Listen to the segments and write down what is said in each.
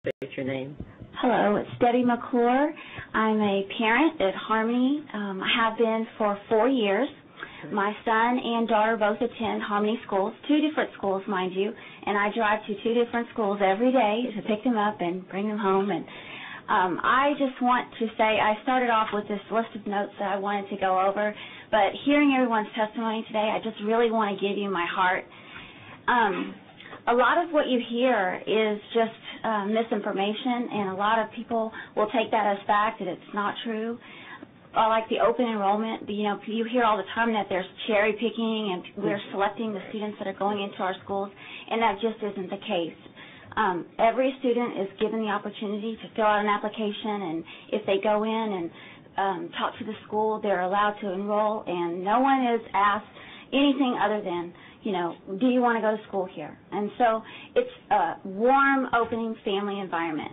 state your name. Hello, it's Debbie McClure. I'm a parent at Harmony. I have been for 4 years. My son and daughter both attend Harmony schools, 2 different schools, mind you, and I drive to 2 different schools every day to pick them up and bring them home. And I just want to say I started off with this list of notes that I wanted to go over, but hearing everyone's testimony today, I just really want to give you my heart. A lot of what you hear is just misinformation, and a lot of people will take that as fact that it's not true. Like the open enrollment, you hear all the time that there's cherry picking and we're selecting the students that are going into our schools, and that just isn't the case. Every student is given the opportunity to fill out an application, and if they go in and talk to the school, they're allowed to enroll, and no one is asked anything other than, do you want to go to school here? And so it's a warm, opening family environment.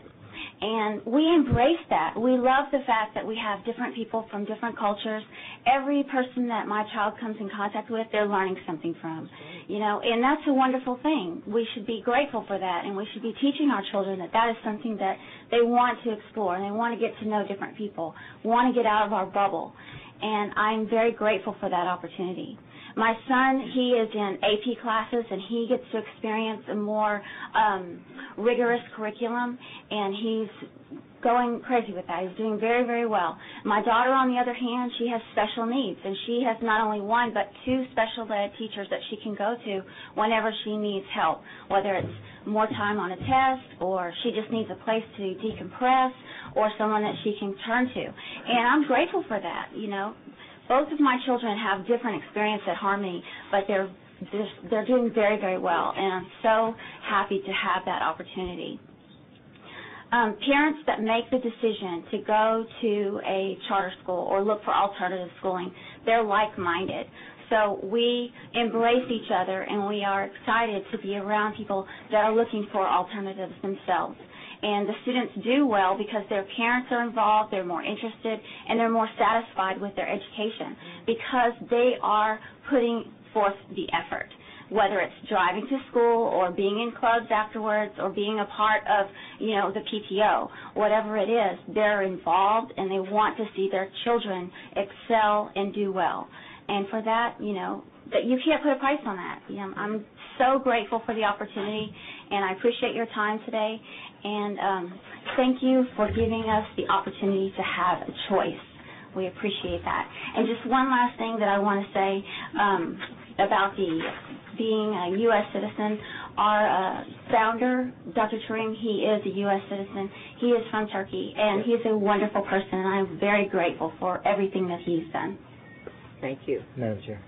And we embrace that. We love the fact that we have different people from different cultures. Every person that my child comes in contact with, they're learning something from, and that's a wonderful thing. We should be grateful for that, and we should be teaching our children that that is something that they want to explore, and they want to get to know different people, want to get out of our bubble. And I'm very grateful for that opportunity. My son, he is in AP classes, and he gets to experience a more rigorous curriculum, and he's going crazy with that. He's doing very, very well. My daughter, on the other hand, she has special needs, and she has not only 1 but 2 special ed teachers that she can go to whenever she needs help, whether it's more time on a test or she just needs a place to decompress or someone that she can turn to. And I'm grateful for that, Both of my children have different experience at Harmony, but they're doing very, very well, and I'm so happy to have that opportunity. Parents that make the decision to go to a charter school or look for alternative schooling, they're like-minded. So we embrace each other, and we are excited to be around people that are looking for alternatives themselves. And the students do well because their parents are involved, they're more interested, and they're more satisfied with their education because they are putting forth the effort, whether it's driving to school or being in clubs afterwards or being a part of, the PTO, whatever it is, they're involved and they want to see their children excel and do well. And for that, that you can't put a price on that. I'm so grateful for the opportunity, and I appreciate your time today. And thank you for giving us the opportunity to have a choice. We appreciate that. And just one last thing that I want to say about being a U.S. citizen. Our founder, Dr. Turing, he is a U.S. citizen. He is from Turkey, and he's a wonderful person, and I'm very grateful for everything that he's done. Thank you. Madam Chair.